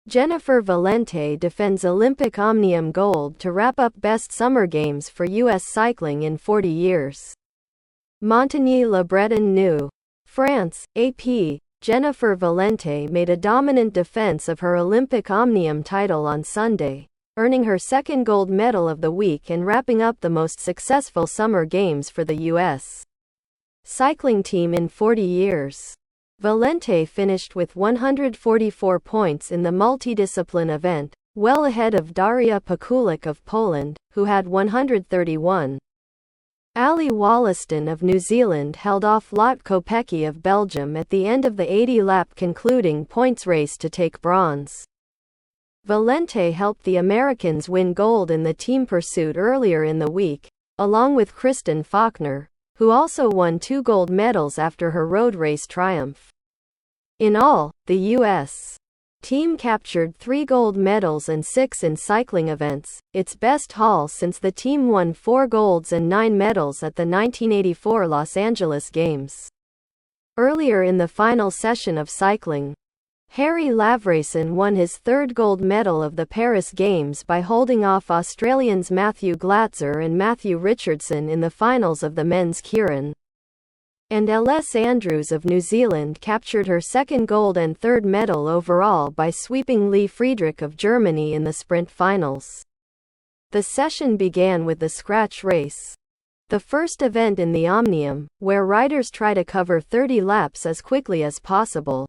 Jennifer Valente defends Olympic omnium gold to wrap up best summer games for U.S. cycling in 40 years. Montigny-Le-Bretonneux, France, AP. Jennifer Valente made a dominant defense of her Olympic omnium title on Sunday, earning her second gold medal of the week and wrapping up the most successful summer games for the U.S. cycling team in 40 years. Valente finished with 144 points in the multidiscipline event, well ahead of Daria Pikulik of Poland, who had 131. Wollaston of New Zealand held off Lotte Kopecky of Belgium at the end of the 80-lap concluding points race to take bronze. Valente helped the Americans win gold in the team pursuit earlier in the week, along with Kristen Faulkner, who also won 2 gold medals after her road race triumph. In all, the U.S. team captured 3 gold medals and 6 in cycling events, its best haul since the team won 4 golds and 9 medals at the 1984 Los Angeles Games. Earlier in the final session of cycling, Harry Lavreyson won his 3rd gold medal of the Paris Games by holding off Australians Matthew Glatzer and Matthew Richardson in the finals of the men's keirin. And Ls Andrews of New Zealand captured her 2nd gold and 3rd medal overall by sweeping Lee Friedrich of Germany in the sprint finals. The session began with the scratch race, the first event in the omnium, where riders try to cover 30 laps as quickly as possible.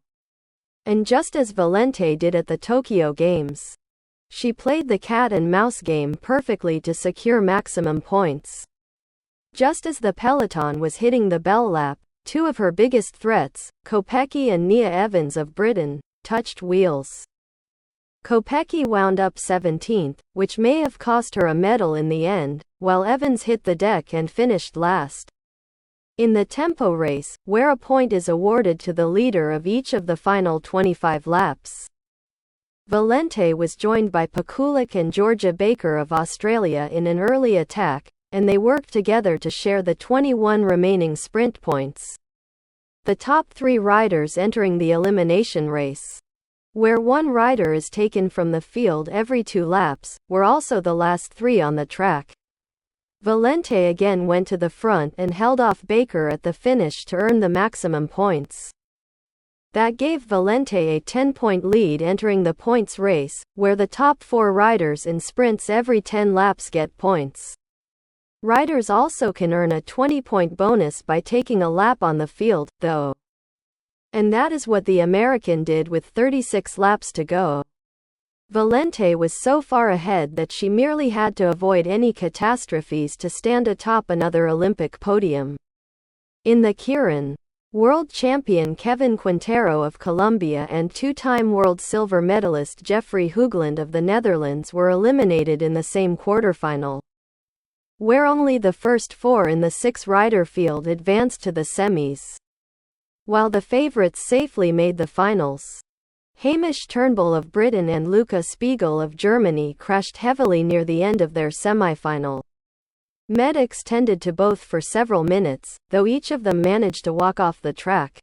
And just as Valente did at the Tokyo Games, she played the cat and mouse game perfectly to secure maximum points. Just as the peloton was hitting the bell lap, 2 of her biggest threats, Kopecky and Nia Evans of Britain, touched wheels. Kopecky wound up 17th, which may have cost her a medal in the end, while Evans hit the deck and finished last. In the tempo race, where a point is awarded to the leader of each of the final 25 laps, Valente was joined by Pikulik and Georgia Baker of Australia in an early attack, and they worked together to share the 21 remaining sprint points. The top 3 riders entering the elimination race, where 1 rider is taken from the field every 2 laps, were also the last 3 on the track. Valente again went to the front and held off Baker at the finish to earn the maximum points. That gave Valente a 10-point lead entering the points race, where the top 4 riders in sprints every 10 laps get points. Riders also can earn a 20-point bonus by taking a lap on the field, though. And that is what the American did with 36 laps to go. Valente was so far ahead that she merely had to avoid any catastrophes to stand atop another Olympic podium. In the keirin, world champion Kevin Quintero of Colombia and 2-time world silver medalist Jeffrey Hoogland of the Netherlands were eliminated in the same quarterfinal, where only the first 4 in the 6-rider field advanced to the semis, while the favorites safely made the finals. Hamish Turnbull of Britain and Luca Spiegel of Germany crashed heavily near the end of their semifinal. Medics tended to both for several minutes, though each of them managed to walk off the track.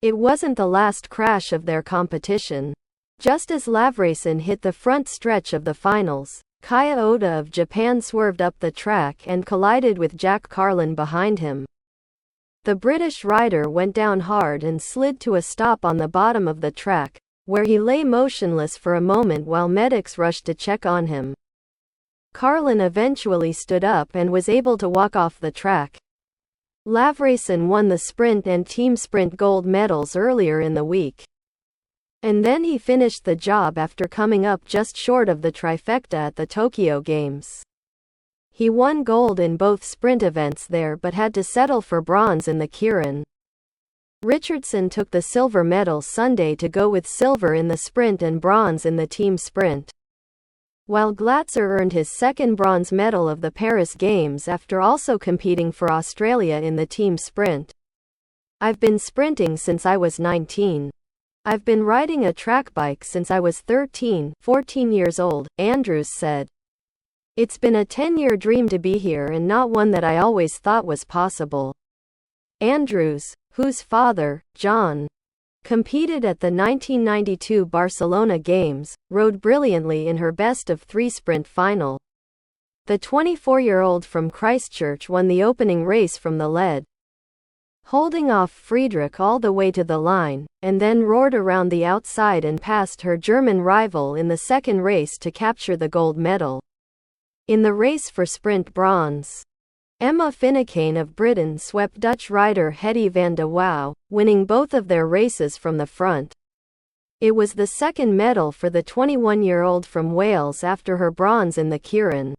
It wasn't the last crash of their competition. Just as Lavreyson hit the front stretch of the finals, Kaya Oda of Japan swerved up the track and collided with Jack Carlin behind him. The British rider went down hard and slid to a stop on the bottom of the track, where he lay motionless for a moment while medics rushed to check on him. Carlin eventually stood up and was able to walk off the track. Lavreyson won the sprint and team sprint gold medals earlier in the week. And then he finished the job after coming up just short of the trifecta at the Tokyo Games. He won gold in both sprint events there but had to settle for bronze in the keirin. Richardson took the silver medal Sunday to go with silver in the sprint and bronze in the team sprint, while Glatzer earned his 2nd bronze medal of the Paris Games after also competing for Australia in the team sprint. "I've been sprinting since I was 19. I've been riding a track bike since I was 14 years old, Andrews said. It's been a 10-year dream to be here and not one that I always thought was possible. Andrews, whose father, John Competed at the 1992 Barcelona Games, rode brilliantly in her best-of-3 sprint final. The 24-year-old from Christchurch won the opening race from the lead, holding off Friedrich all the way to the line, and then roared around the outside and passed her German rival in the second race to capture the gold medal. In the race for sprint bronze, Emma Finnecane of Britain swept Dutch rider Hedy van de Wouw, winning both of their races from the front. It was the second medal for the 21-year-old from Wales after her bronze in the Keirin.